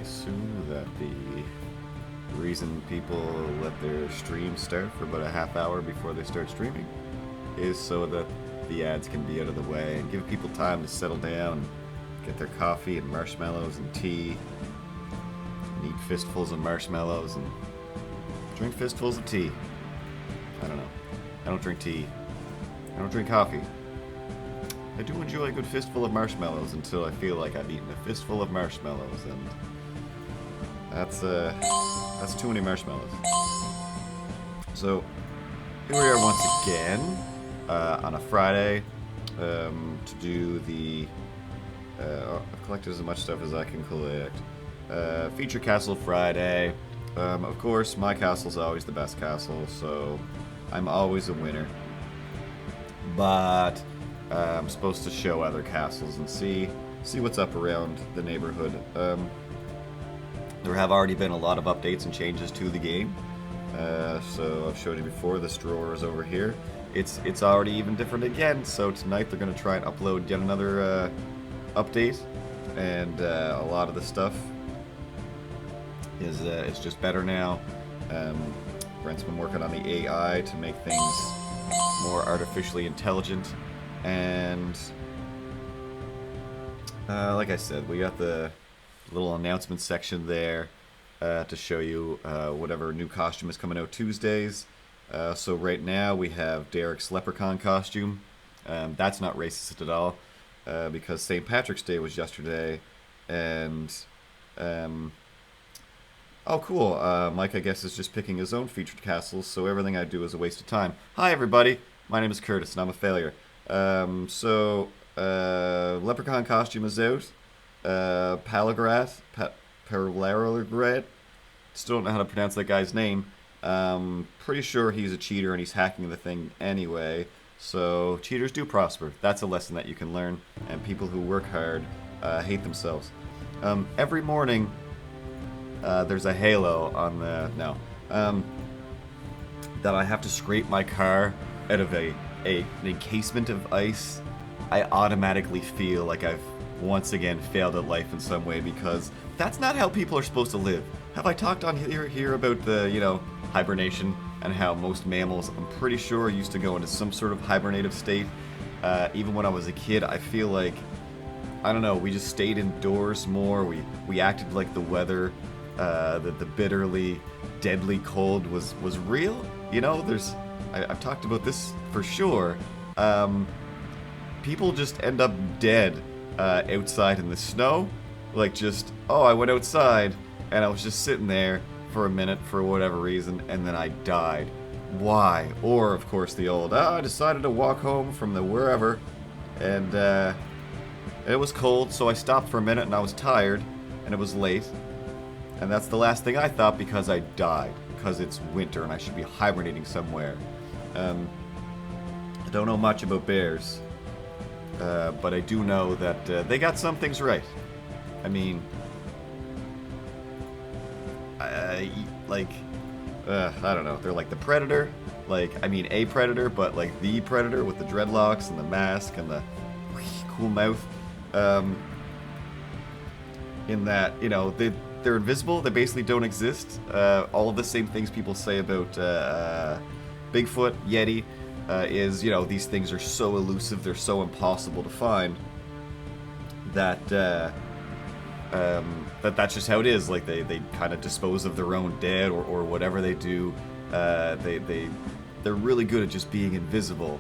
assume that the reason people let their stream start for about a half hour before they start streaming is so that the ads can be out of the way and give people time to settle down, get their coffee and marshmallows and tea, and eat fistfuls of marshmallows and drink fistfuls of tea. I don't know. I don't drink tea. I don't drink coffee. I do enjoy a good fistful of marshmallows until I feel like I've eaten a fistful of marshmallows, and that's too many marshmallows. So here we are once again on a Friday to do the. I've collected as much stuff as I can collect. Feature Castle Friday. Of course, my castle's always the best castle, so I'm always a winner. But I'm supposed to show other castles and see what's up around the neighborhood. There have already been a lot of updates and changes to the game. So I've showed you before, this drawer is over here. It's already even different again, so tonight they're going to try and upload yet another update, and a lot of the stuff is just better now. Brent's been working on the AI to make things more artificially intelligent, and like I said, we got the little announcement section there to show you whatever new costume is coming out Tuesdays. So right now we have Derek's leprechaun costume. That's not racist at all, because St. Patrick's Day was yesterday, and oh cool, Mike I guess is just picking his own featured castles, so everything I do is a waste of time. Hi everybody, my name is Curtis and I'm a failure. Leprechaun costume is out. Palagrat, still don't know how to pronounce that guy's name. Pretty sure he's a cheater and he's hacking the thing anyway. So cheaters do prosper. That's a lesson that you can learn. And people who work hard hate themselves. Every morning there's a halo on the that I have to scrape my car out of an encasement of ice. I automatically feel like I've once again failed at life in some way, because that's not how people are supposed to live. Have I talked on here about the, hibernation and how most mammals, I'm pretty sure, used to go into some sort of hibernative state? Even when I was a kid, I feel like, I don't know, we just stayed indoors more. We acted like the weather, the bitterly, deadly cold was real. I've talked about this for sure. People just end up dead outside in the snow. Like just, I went outside and I was just sitting there for a minute for whatever reason, and then I died. Why? Or, of course, the old, I decided to walk home from the wherever, and it was cold, so I stopped for a minute and I was tired, and it was late. And that's the last thing I thought, because I died. Because it's winter and I should be hibernating somewhere. I don't know much about bears. But I do know that they got some things right. I mean, I don't know. They're like the predator. A predator, but like the predator with the dreadlocks and the mask and the cool mouth. In that, they're invisible. They basically don't exist. All of the same things people say about Bigfoot, Yeti. Is these things are so elusive, they're so impossible to find that that's just how it is. Like they kind of dispose of their own dead or whatever they do. They're really good at just being invisible.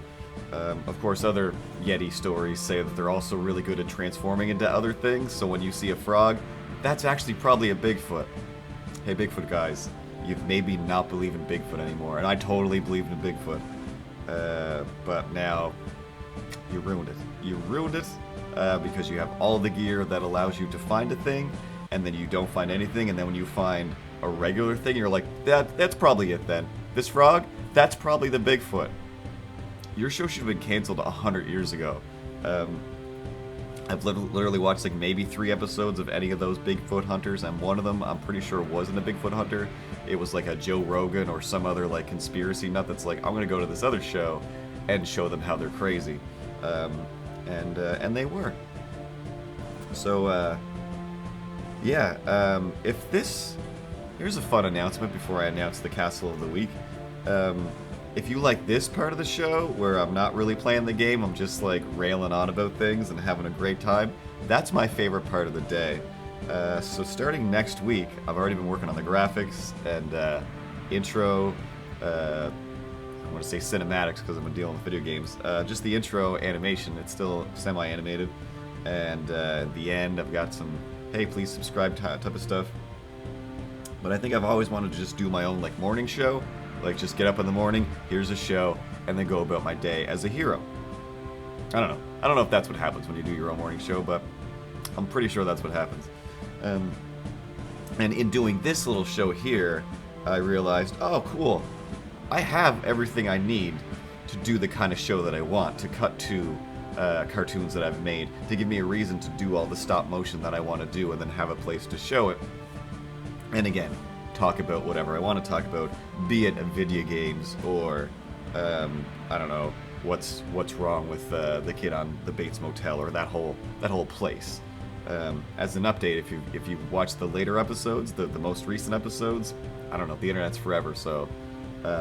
Of course, other Yeti stories say that they're also really good at transforming into other things. So when you see a frog, that's actually probably a Bigfoot. Hey, Bigfoot guys, you've made me not believe in Bigfoot anymore, and I totally believed in Bigfoot. But now you ruined it. You ruined it because you have all the gear that allows you to find a thing, and then you don't find anything, and then when you find a regular thing, you're like, that's probably it then. This frog, that's probably the Bigfoot. Your show should have been canceled 100 years ago. I've literally watched like maybe 3 episodes of any of those Bigfoot hunters, and one of them I'm pretty sure wasn't a Bigfoot hunter. It was like a Joe Rogan or some other like conspiracy nut that's like, I'm gonna go to this other show and show them how they're crazy, and they were. So Yeah, if this... Here's a fun announcement before I announce the Castle of the Week. If you like this part of the show, where I'm not really playing the game, I'm just like railing on about things and having a great time, that's my favorite part of the day. So starting next week, I've already been working on the graphics and intro, I want to say cinematics because I'm dealing with video games. Just the intro animation, it's still semi-animated. And at the end, I've got some, hey, please subscribe type of stuff. But I think I've always wanted to just do my own like morning show. Like, just get up in the morning, here's a show, and then go about my day as a hero. I don't know. I don't know if that's what happens when you do your own morning show, but I'm pretty sure that's what happens. And in doing this little show here, I realized, oh, cool. I have everything I need to do the kind of show that I want, to cut to cartoons that I've made, to give me a reason to do all the stop motion that I want to do, and then have a place to show it. And again, talk about whatever I want to talk about, be it video games or I don't know what's wrong with the kid on the Bates Motel or that whole place. As an update, if you watched the later episodes, the most recent episodes, I don't know, the internet's forever, so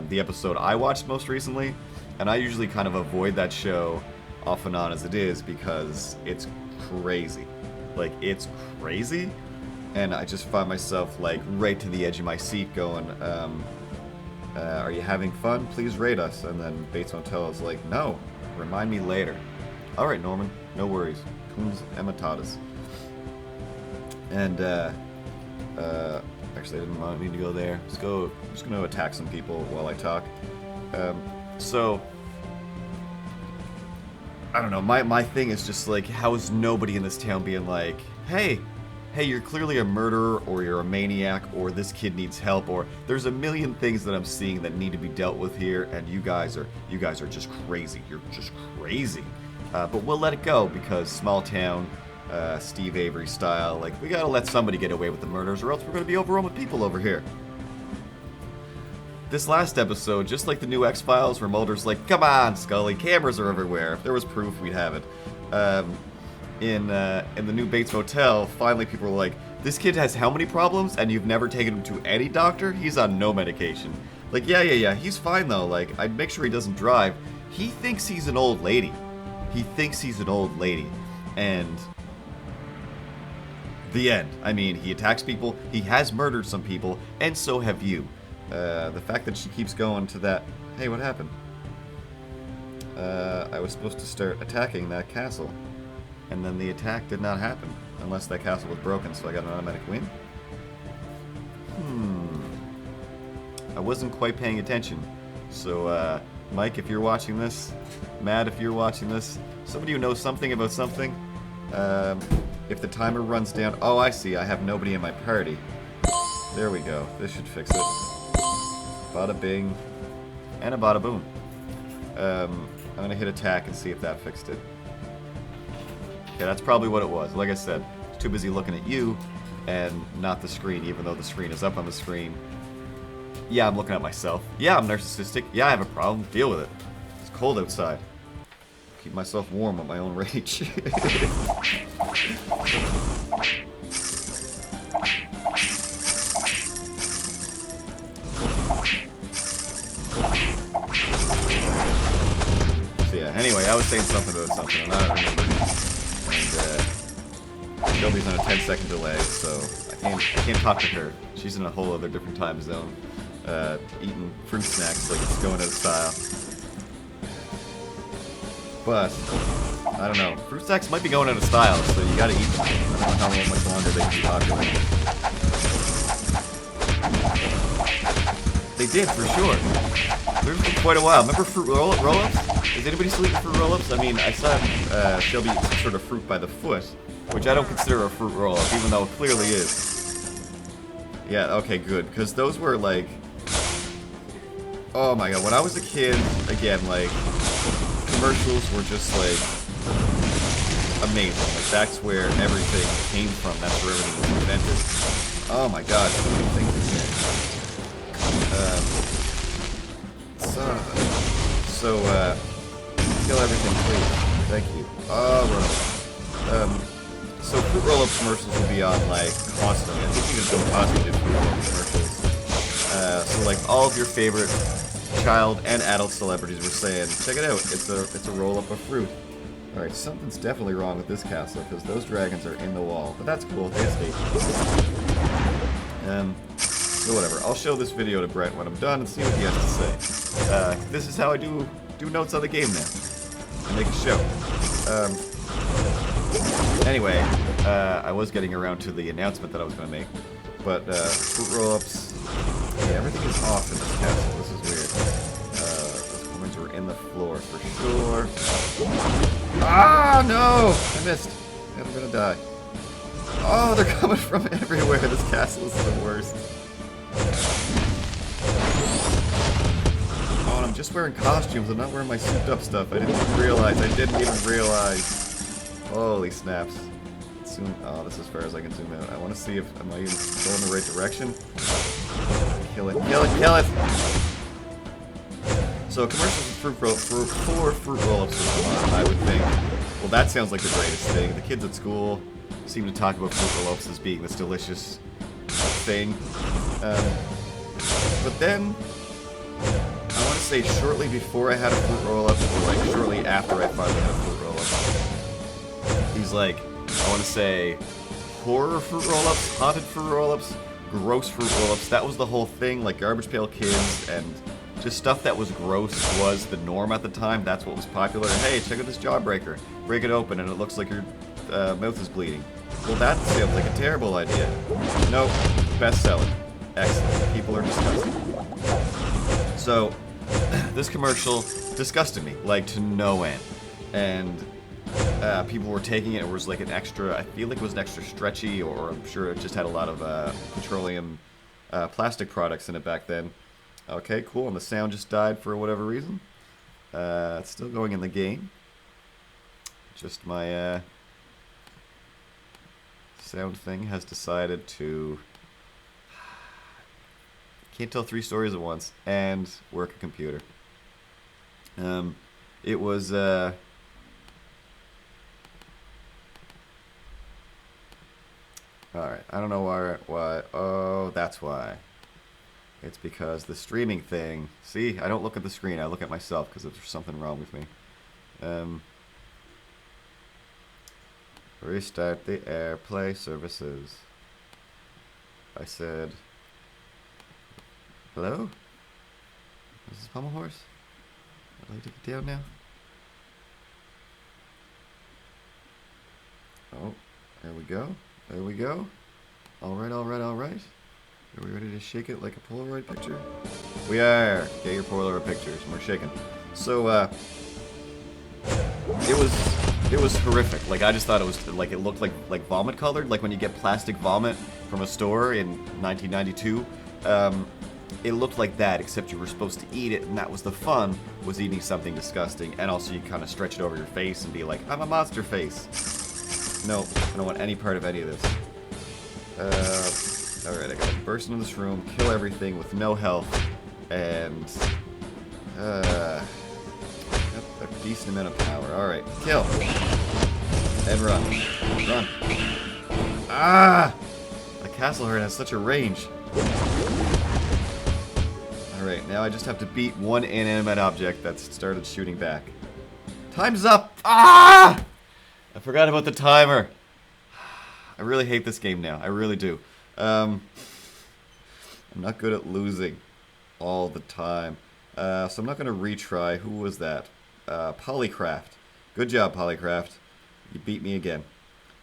the episode I watched most recently, and I usually kind of avoid that show off and on as it is because it's crazy. Like, it's crazy. And I just find myself, like, right to the edge of my seat going, are you having fun? Please rate us. And then Bates Motel is like, no, remind me later. All right, Norman, no worries. Coons ematatas. And, actually, I didn't mean to go there. I'm just going to attack some people while I talk. So, I don't know, my thing is just, like, how is nobody in this town being like, hey, you're clearly a murderer, or you're a maniac, or this kid needs help, or there's a million things that I'm seeing that need to be dealt with here, and you guys are just crazy. You're just crazy. But we'll let it go because small town, Steve Avery style. Like, we gotta let somebody get away with the murders, or else we're gonna be overrun with people over here. This last episode, just like the new X-Files, where Mulder's like, "Come on, Scully, cameras are everywhere. If there was proof, we'd have it." In the new Bates Motel, finally people were like, this kid has how many problems, and you've never taken him to any doctor? He's on no medication. Like, yeah, he's fine though. Like, I'd make sure he doesn't drive. He thinks he's an old lady. And the end. I mean, he attacks people, he has murdered some people, and so have you. The fact that she keeps going to that, hey, what happened? I was supposed to start attacking that castle. And then the attack did not happen, unless that castle was broken, so I got an automatic win? I wasn't quite paying attention. So, Mike, if you're watching this, Matt, if you're watching this, somebody who knows something about something, if the timer runs down... Oh, I see, I have nobody in my party. There we go. This should fix it. Bada bing, and a bada boom. I'm gonna hit attack and see if that fixed it. Okay, that's probably what it was. Like I said, I was too busy looking at you and not the screen, even though the screen is up on the screen. Yeah, I'm looking at myself. Yeah, I'm narcissistic. Yeah, I have a problem. Deal with it. It's cold outside. Keep myself warm with my own rage. So yeah, anyway, I was saying something about something, and I don't remember. And Shelby's on a 10-second delay, so I can't talk to her. She's in a whole other different time zone, eating fruit snacks like it's going out of style. But I don't know, fruit snacks might be going out of style, so you gotta eat them. I don't know how much longer they can be popular. They did, for sure. There's been quite a while. Remember fruit roll-ups? Is anybody still eating fruit roll-ups? I mean, I saw Shelby eat some sort of fruit by the foot, which I don't consider a fruit roll-up, even though it clearly is. Yeah, okay, good, because those were, like... Oh my god, when I was a kid, again, like, commercials were just, like, amazing. Like, that's where everything came from. That's where everything was invented. Oh my god, so many things in here. Kill everything, please. Thank you. Oh, So fruit roll-up commercials will be on like constantly. I think even Bill Cosby did fruit roll-up commercials. So like all of your favorite child and adult celebrities were saying, check it out, it's a roll-up of fruit. All right, something's definitely wrong with this castle because those dragons are in the wall, but that's cool. They escaped. So whatever. I'll show this video to Brent when I'm done and see what he has to say. This is how I do notes on the game now. I make a show. Anyway, I was getting around to the announcement that I was going to make, but fruit roll-ups. Yeah, everything is off in this castle. This is weird. Those coins were in the floor for sure. Ah, no! I missed. I'm gonna die. Oh, they're coming from everywhere. This castle is the worst. Oh, and I'm just wearing costumes. I'm not wearing my souped up stuff. I didn't even realize. Holy snaps. Zoom. Oh, this is as far as I can zoom out. I want to see if am I even going in the right direction. Kill it, kill it, kill it! So commercials for fruit roll-ups would come on, I would think. Well, that sounds like the greatest thing. The kids at school seem to talk about fruit roll-ups as being this delicious thing. But then, I want to say shortly before I had a fruit roll-up, or like shortly after I finally had a fruit roll-up, he's like, I want to say horror fruit roll-ups, haunted fruit roll-ups, gross fruit roll-ups. That was the whole thing, like Garbage Pail Kids and just stuff that was gross was the norm at the time. That's what was popular. Hey, check out this Jawbreaker. Break it open and it looks like your mouth is bleeding. Well, that sounds like a terrible idea. Nope. Bestseller. Excellent. People are disgusting. So, this commercial disgusted me, like to no end. And people were taking it. It was like an extra, I feel like it was an extra stretchy, or I'm sure it just had a lot of petroleum plastic products in it back then. Okay, cool, and the sound just died for whatever reason. It's still going in the game. Just my sound thing has decided to... Can't tell 3 stories at once and work a computer. It was... Alright, I don't know why... Oh, that's why. It's because the streaming thing... See, I don't look at the screen, I look at myself because there's something wrong with me. Restart the AirPlay services. I said... Hello? Is this Pommel Horse? I'd like to get down now. Oh, there we go. There we go. Alright, alright, alright. Are we ready to shake it like a Polaroid picture? We are! Get your Polaroid pictures. We're shaking. So, it was horrific. Like, I just thought it was, like, it looked like vomit colored. Like when you get plastic vomit from a store in 1992. It looked like that, except you were supposed to eat it, and that was the fun, was eating something disgusting. And also you kind of stretch it over your face and be like, I'm a monster face. No, I don't want any part of any of this. Alright, I gotta burst into this room, kill everything with no health, and got a decent amount of power. Alright, kill. And run. Run. Ah! The castle heart has such a range. Alright, now I just have to beat one inanimate object that's started shooting back. Time's up! Ah! I forgot about the timer. I really hate this game now. I really do. I'm not good at losing all the time. So I'm not going to retry. Who was that? Polycraft. Good job, Polycraft. You beat me again.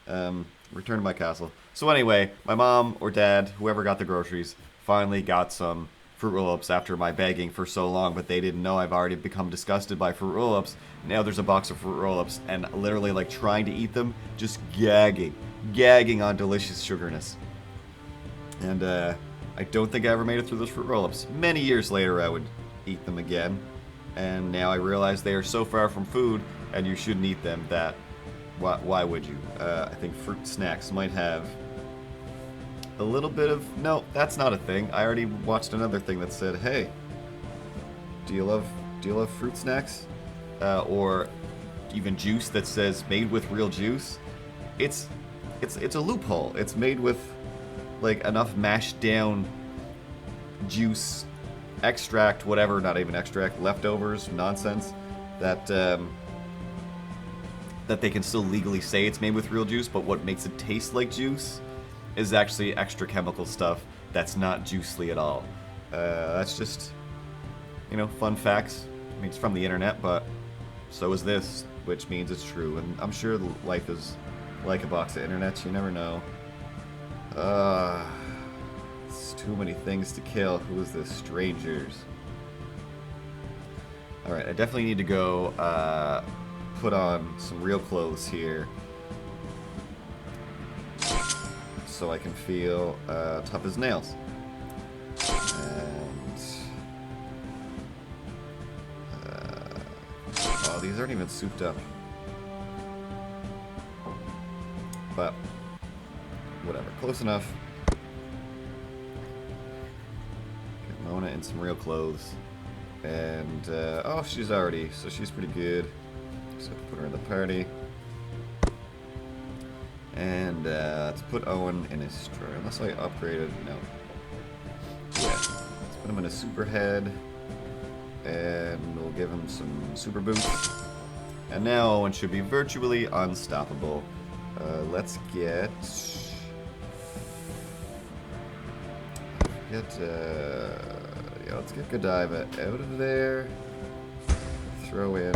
Return to my castle. So anyway, my mom or dad, whoever got the groceries, finally got some fruit roll-ups after my begging for so long, but they didn't know I've already become disgusted by fruit roll-ups. Now there's a box of fruit roll-ups, and literally like trying to eat them, just gagging on delicious sugarness. And I don't think I ever made it through those fruit roll-ups. Many years later I would eat them again, and now I realize they are so far from food, and you shouldn't eat them, that why would you? I think fruit snacks might have a little bit of... No, that's not a thing. I already watched another thing that said, hey, do you love fruit snacks? Or even juice that says made with real juice. It's it's a loophole. It's made with like enough mashed down juice, extract, whatever, not even extract, leftovers, nonsense, that that they can still legally say it's made with real juice, but what makes it taste like juice is actually extra chemical stuff that's not juicely at all. That's just, you know, fun facts. I mean, it's from the internet, but so is this, which means it's true. And I'm sure life is like a box of internets. You never know. It's too many things to kill. Who is this? Strangers. Alright, I definitely need to go put on some real clothes here so I can feel tough as nails. And oh, these aren't even souped up. But whatever, close enough. Get Mona in some real clothes. And oh, she's already, so she's pretty good. So put her in the party. And let's put Owen in his stride. Unless I upgraded, no. Yeah, let's put him in a super head. And we'll give him some super boots. And now Owen should be virtually unstoppable. Let's get yeah, let's get Godiva out of there. Throw in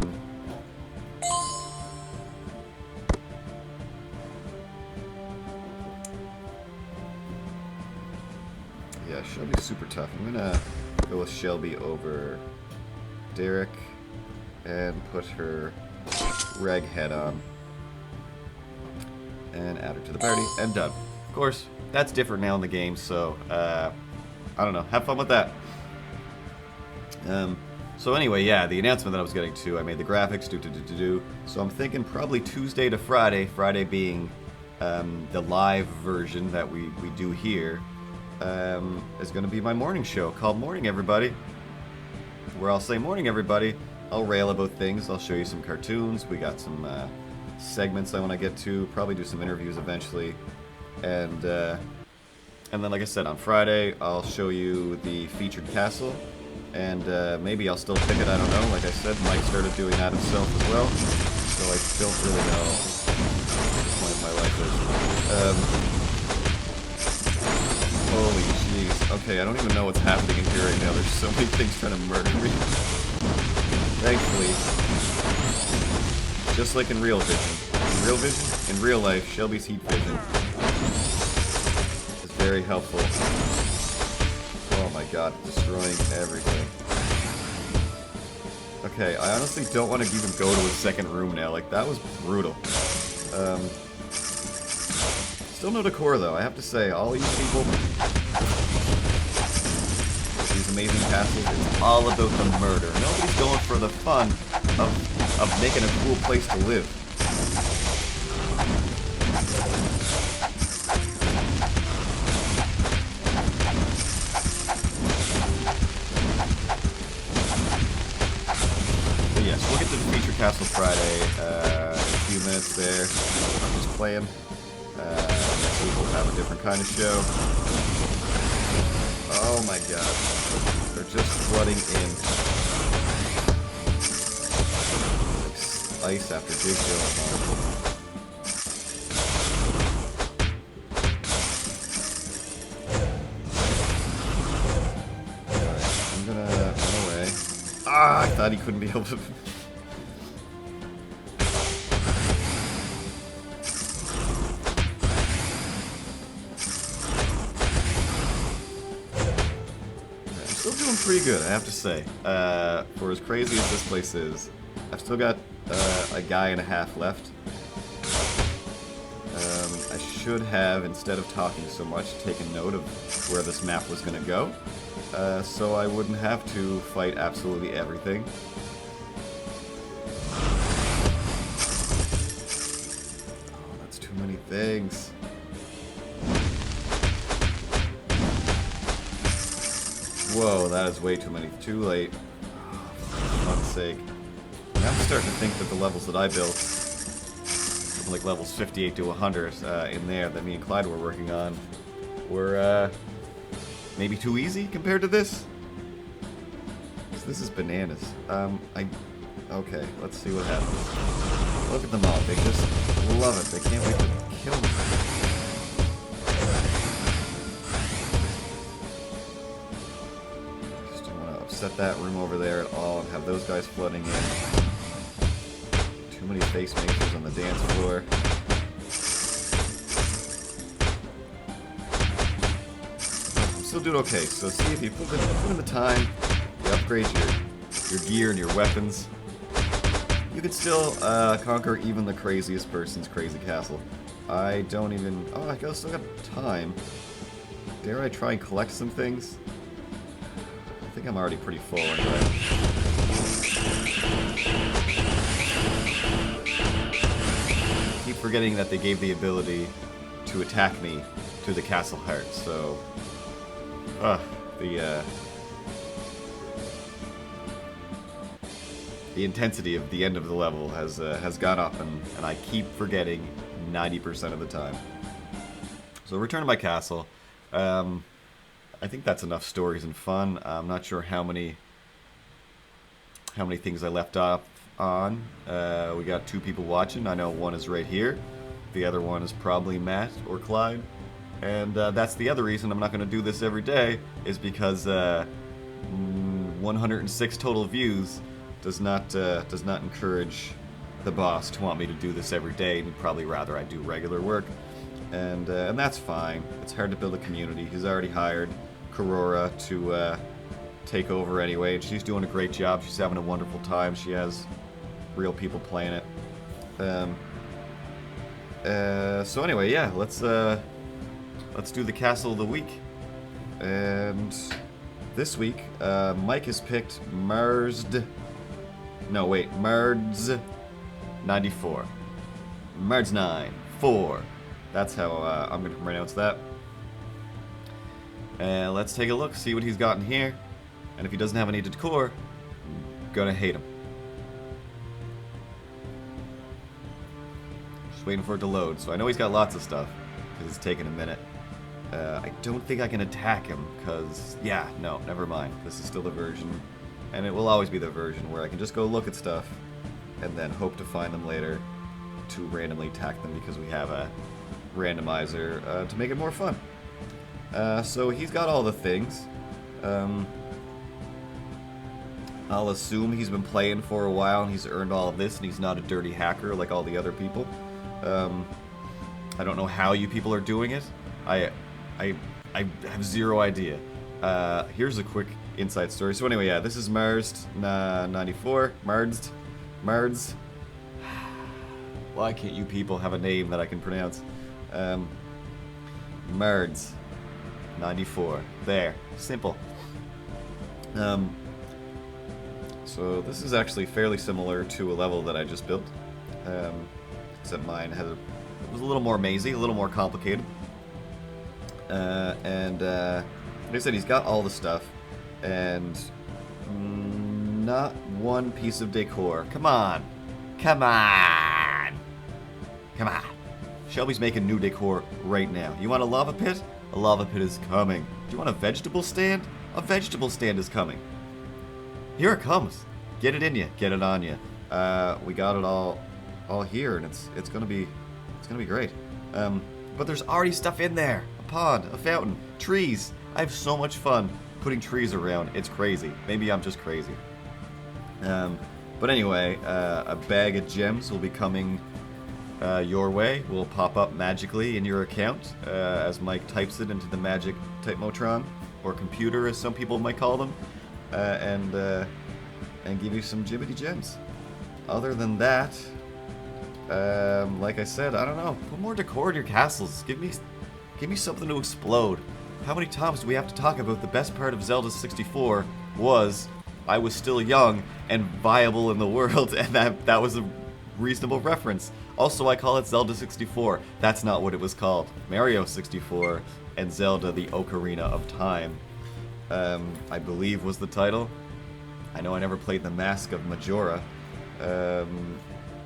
yeah, Shelby's super tough. I'm gonna go with Shelby over Derek and put her reg head on. And add her to the party, and done. Of course, that's different now in the game, so, I don't know. Have fun with that. So anyway, yeah, the announcement that I was getting to, I made the graphics, so I'm thinking probably Tuesday to Friday, Friday being the live version that we do here, is going to be my morning show called Morning Everybody, where I'll say, morning everybody, I'll rail about things, I'll show you some cartoons, we got some, segments I want to get to, probably do some interviews eventually, and then like I said, on Friday I'll show you the featured castle, and maybe I'll still pick it, I don't know. Like I said, Mike started doing that himself as well, so I don't really know what the point of my life is. Holy jeez. Okay, I don't even know what's happening in here right now. There's so many things trying to murder me. Thankfully, just like in real vision, in real life, Shelby's heat vision is very helpful. Oh my god, destroying everything. Okay, I honestly don't want to even go to a second room now, like that was brutal. Still no decor though, I have to say, all these people, these amazing castles, it's all about the murder. Nobody's going for the fun of making a cool place to live. But yeah, so we'll get to the feature castle Friday in a few minutes there. I'm just playing. Next week we'll have a different kind of show. Oh my god. They're just flooding in. Ice after Big Joe. Alright, I'm gonna run away. Ah, I thought he couldn't be able to. I'm still doing pretty good, I have to say. For as crazy as this place is, I've still got a guy and a half left. I should have, instead of talking so much, taken note of where this map was going to go, so I wouldn't have to fight absolutely everything. Oh, that's too many things. Whoa, that is way too many. Too late. Oh, for fuck's sake. I'm starting to think that the levels that I built from like levels 58 to 100 in there that me and Clyde were working on were maybe too easy compared to this. This is bananas. Okay, let's see what happens. Look at them all. They just love it. They can't wait to kill me. Just don't want to upset that room over there at all and have those guys flooding in. Too many face makers on the dance floor. I'm still doing okay. So see, if you put in the time, you upgrade your gear and your weapons, you can still conquer even the craziest person's crazy castle. I don't even... Oh, I still got time. Dare I try and collect some things? I think I'm already pretty full anyway. I keep forgetting that they gave the ability to attack me through the castle heart, so... The intensity of the end of the level has gone up, and I keep forgetting 90% of the time. So return to my castle. I think that's enough stories and fun. I'm not sure how many things I left off on. We got 2 people watching. I know one is right here. The other one is probably Matt or Clyde. And that's the other reason I'm not going to do this every day, is because 106 total views does not encourage the boss to want me to do this every day. He'd probably rather I do regular work, and that's fine. It's hard to build a community. He's already hired Korora to take over anyway, and she's doing a great job. She's having a wonderful time. She has real people playing it. So anyway, yeah, let's do the Castle of the Week. And this week, Mike has picked Mards 94. Mards 9-4. That's how I'm going to pronounce that. And let's take a look, see what he's got in here. And if he doesn't have any decor, I'm gonna hate him. Just waiting for it to load. So I know he's got lots of stuff, because it's taking a minute. I don't think I can attack him, because, yeah, no, never mind. This is still the version, and it will always be the version where I can just go look at stuff, and then hope to find them later to randomly attack them, because we have a randomizer to make it more fun. So he's got all the things. I'll assume he's been playing for a while, and he's earned all of this, and he's not a dirty hacker like all the other people. I don't know how you people are doing it. I have zero idea. Here's a quick inside story. So anyway, yeah, this is Mards 94. Mards. Why can't you people have a name that I can pronounce? Mards 94. There. Simple. So this is actually fairly similar to a level that I just built. Except mine it was a little more mazy, a little more complicated. Like I said, he's got all the stuff, and not one piece of decor. Come on! Shelby's making new decor right now. You want a lava pit? A lava pit is coming. Do you want a vegetable stand? A vegetable stand is coming. Here it comes. Get it in you. Get it on you. We got it all here, and it's gonna be great. But there's already stuff in there. A pond, a fountain, trees. I have so much fun putting trees around. It's crazy. Maybe I'm just crazy. But anyway, a bag of gems will be coming your way. Will pop up magically in your account as Mike types it into the magic Typemotron, or computer, as some people might call them, and give you some Jibbity gems. Other than that, like I said, I don't know. Put more decor in your castles. Give me something to explode. How many times do we have to talk about the best part of Zelda 64 was I was still young and viable in the world, and that was a reasonable reference. Also, I call it Zelda 64. That's not what it was called. Mario 64 and Zelda the Ocarina of Time, I believe was the title. I know I never played the Mask of Majora.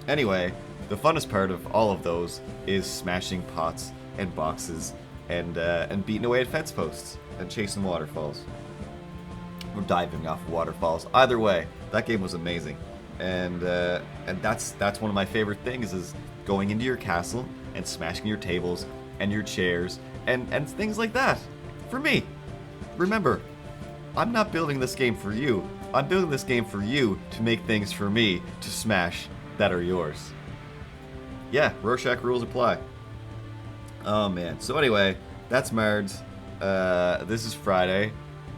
Anyway, the funnest part of all of those is smashing pots and boxes and beating away at fence posts and chasing waterfalls. Or diving off waterfalls. Either way, that game was amazing. And that's one of my favorite things is going into your castle and smashing your tables and your chairs and things like that. For me. Remember, I'm not building this game for you. I'm building this game for you to make things for me to smash that are yours. Yeah, Rorschach rules apply. Oh man. So anyway, that's Mards. This is Friday.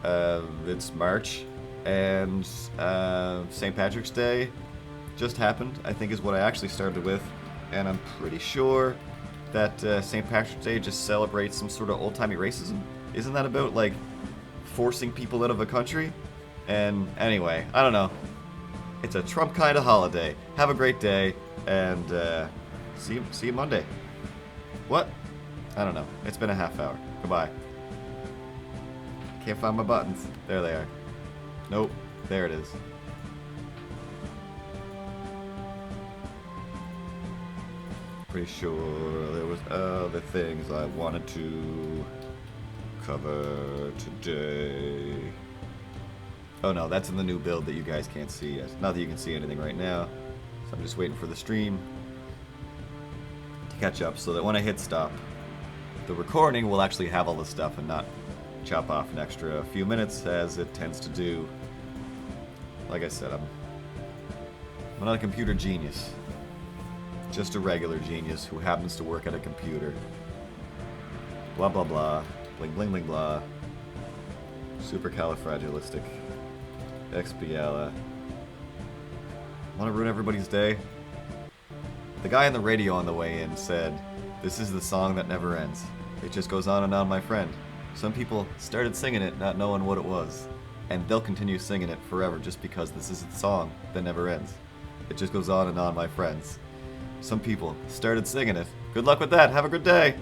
It's March. And St. Patrick's Day just happened, I think is what I actually started with. And I'm pretty sure that St. Patrick's Day just celebrates some sort of old-timey racism. Isn't that about, like, forcing people out of a country? And anyway, I don't know. It's a Trump kind of holiday. Have a great day, and see you Monday. What? I don't know. It's been a half hour. Goodbye. Can't find my buttons. There they are. Nope. There it is. Pretty sure there was other things I wanted to cover today. Oh no, that's in the new build that you guys can't see yet. Not that you can see anything right now. So I'm just waiting for the stream to catch up so that when I hit stop, the recording will actually have all the stuff and not chop off an extra few minutes as it tends to do. Like I said, I'm not a computer genius. Just a regular genius who happens to work at a computer. Blah blah blah. Bling bling bling blah. Supercalifragilistic. Expiala. Want to ruin everybody's day? The guy on the radio on the way in said, "This is the song that never ends. It just goes on and on, my friend." Some people started singing it not knowing what it was. And they'll continue singing it forever just because this is the song that never ends. It just goes on and on, my friends. Some people started singing it. Good luck with that. Have a good day.